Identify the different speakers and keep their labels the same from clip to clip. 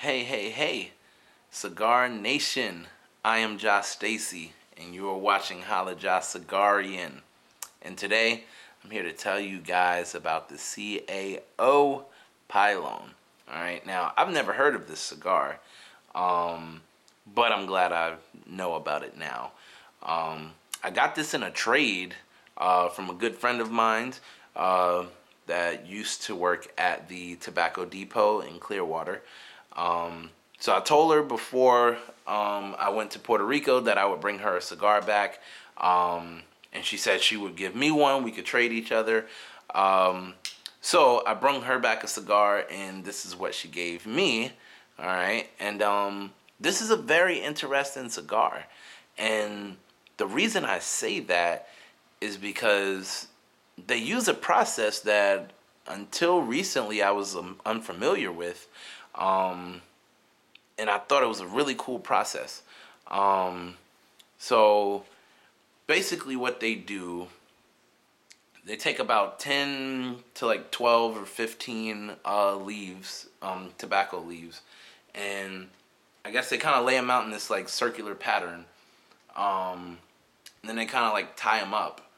Speaker 1: Hey, hey, hey, Cigar Nation. I am Jahstacey, and you are watching Holla Cigarian. And today, I'm here to tell you guys about the Cao Pilón. Alright, now, I've never heard of this cigar, but I'm glad I know about it now. I got this in a trade from a good friend of mine that used to work at the Tobacco Depot in Clearwater. So I told her before I went to Puerto Rico that I would bring her a cigar back. And she said she would give me one. We could trade each other. So I brought her back a cigar, and this is what she gave me. All right. And this is a very interesting cigar. And the reason I say that is because they use a process that until recently I was unfamiliar with. And I thought it was a really cool process. So basically what they do, they take about 10 to like 12 or 15 leaves, tobacco leaves, and I guess they kind of lay them out in this like circular pattern. And then they kind of like tie them up.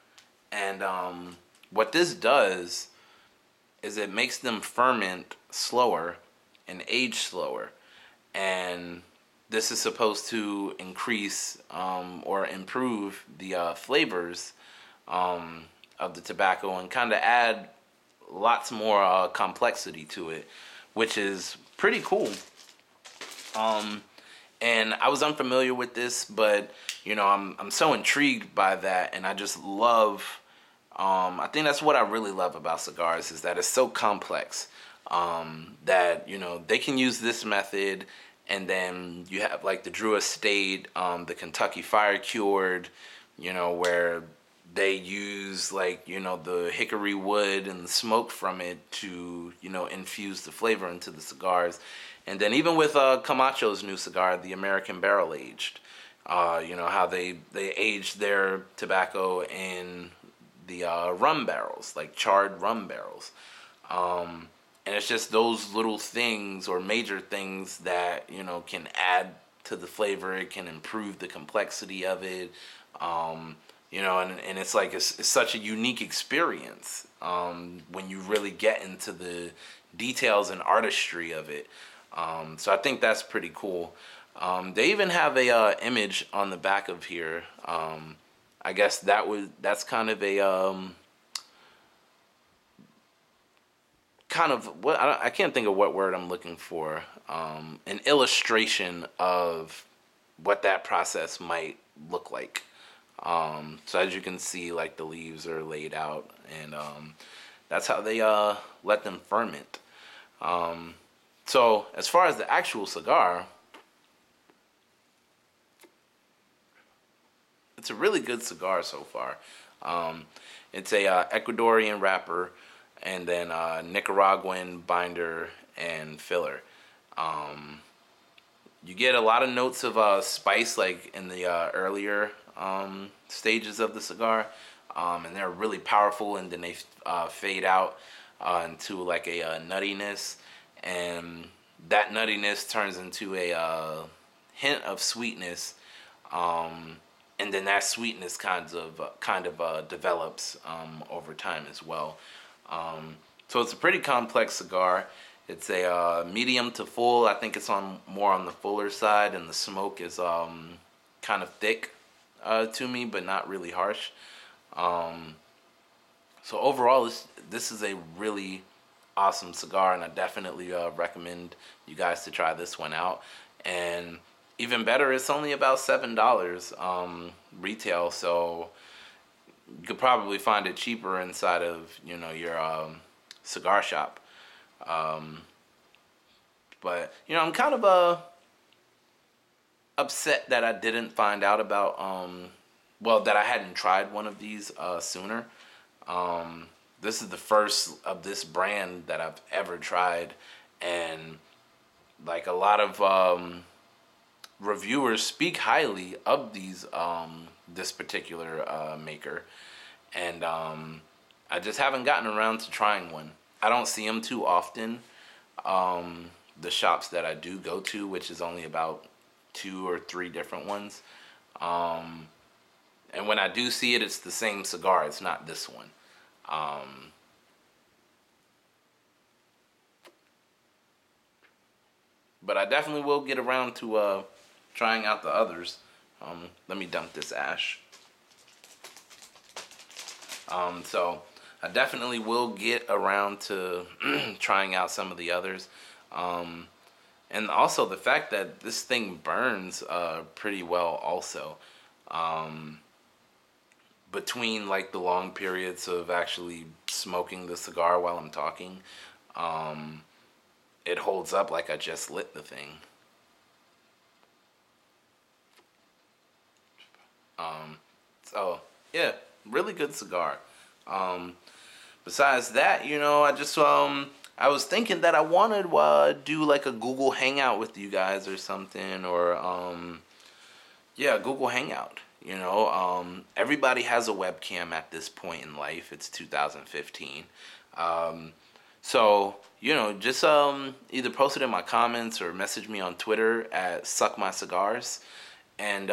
Speaker 1: And what this does is it makes them ferment slower and age slower. And this is supposed to increase or improve the flavors of the tobacco and kind of add lots more complexity to it, which is pretty cool. And I was unfamiliar with this, but you know, I'm so intrigued by that, and I just love. I think that's what I really love about cigars is that it's so complex. That you know they can use this method, and then you have like the Drew Estate, the Kentucky Fire Cured, you know, where they use like you know the hickory wood and the smoke from it to you know infuse the flavor into the cigars, and then even with Camacho's new cigar, the American Barrel Aged, you know how they age their tobacco in the rum barrels, like charred rum barrels. And it's just those little things or major things that you know can add to the flavor. It can improve the complexity of it. You know, and it's like it's such a unique experience when you really get into the details and artistry of it. So I think that's pretty cool. They even have a image on the back of here. I guess that's kind of a kind of what I can't think of what word I'm looking for. An illustration of what that process might look like. So as you can see, like the leaves are laid out, and that's how they let them ferment. So as far as the actual cigar, it's a really good cigar so far. It's a Ecuadorian wrapper, and then Nicaraguan binder and filler. You get a lot of notes of spice, like in the earlier stages of the cigar, and they're really powerful. And then they fade out into like a nuttiness, and that nuttiness turns into a hint of sweetness. And then that sweetness kind of develops over time as well. So it's a pretty complex cigar. It's a medium to full. I think it's on more on the fuller side, and the smoke is kind of thick to me, but not really harsh. So overall, this is a really awesome cigar, and I definitely recommend you guys to try this one out. And even better, it's only about $7 retail, so you could probably find it cheaper inside of you know your cigar shop. But you know, I'm kind of upset that I didn't find out about well, that I hadn't tried one of these sooner. This is the first of this brand that I've ever tried, and like a lot of reviewers speak highly of these this particular maker, and I just haven't gotten around to trying one. I don't see them too often, the shops that I do go to, which is only about 2 or 3 different ones. And when I do see it, it's the same cigar. It's not this one. But I definitely will get around to trying out the others. Let me dump this ash. So I definitely will get around to trying out some of the others. And also the fact that this thing burns pretty well also. Between like the long periods of actually smoking the cigar while I'm talking, it holds up like I just lit the thing. So yeah, really good cigar. Besides that, I was thinking that I wanted to do like a Google Hangout with you guys or something, or Google Hangout. Everybody has a webcam at this point in life. It's 2015. So, just either post it in my comments or message me on Twitter at SuckMyCigars. And,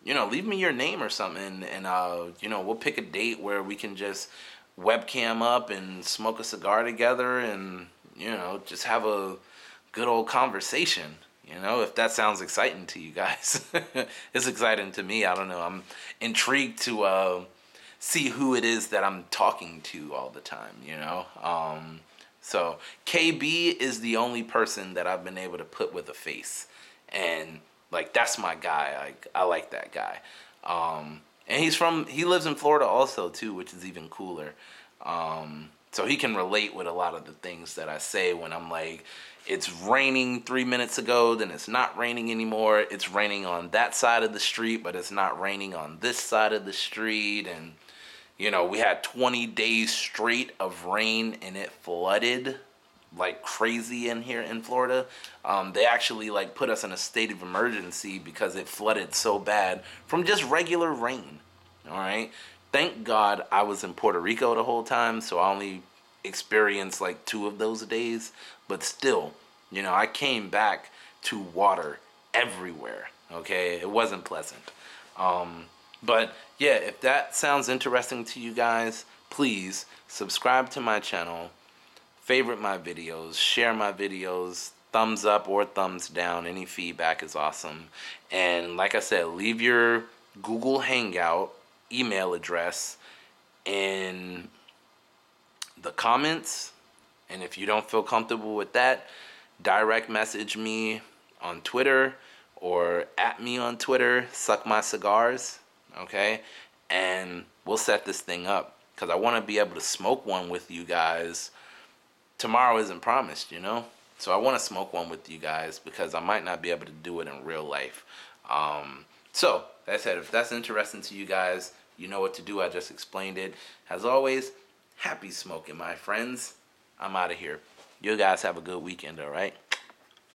Speaker 1: leave me your name or something. And, we'll pick a date where we can just webcam up and smoke a cigar together and, just have a good old conversation. If that sounds exciting to you guys. It's exciting to me. I don't know. I'm intrigued to see who it is that I'm talking to all the time, So KB is the only person that I've been able to put with a face. And, like, that's my guy. I like that guy. And he lives in Florida also, too, which is even cooler. So he can relate with a lot of the things that I say when I'm like, it's raining 3 minutes ago, then it's not raining anymore. It's raining on that side of the street, but it's not raining on this side of the street. And, we had 20 days straight of rain and it flooded like crazy in here in Florida. They actually like put us in a state of emergency because it flooded so bad from just regular rain. All right. Thank God I was in Puerto Rico the whole time, so I only experienced like 2 of those days. But still, I came back to water everywhere. Okay, it wasn't pleasant. But yeah, if that sounds interesting to you guys, please subscribe to my channel, favorite my videos, share my videos, thumbs up or thumbs down. Any feedback is awesome. And like I said, leave your Google Hangout email address in the comments. And if you don't feel comfortable with that, direct message me on Twitter or at me on Twitter, SuckMyCigars, okay? And we'll set this thing up because I want to be able to smoke one with you guys. Tomorrow isn't promised, So I want to smoke one with you guys because I might not be able to do it in real life. So, like I said, if that's interesting to you guys, you know what to do. I just explained it. As always, happy smoking, my friends. I'm out of here. You guys have a good weekend, all right?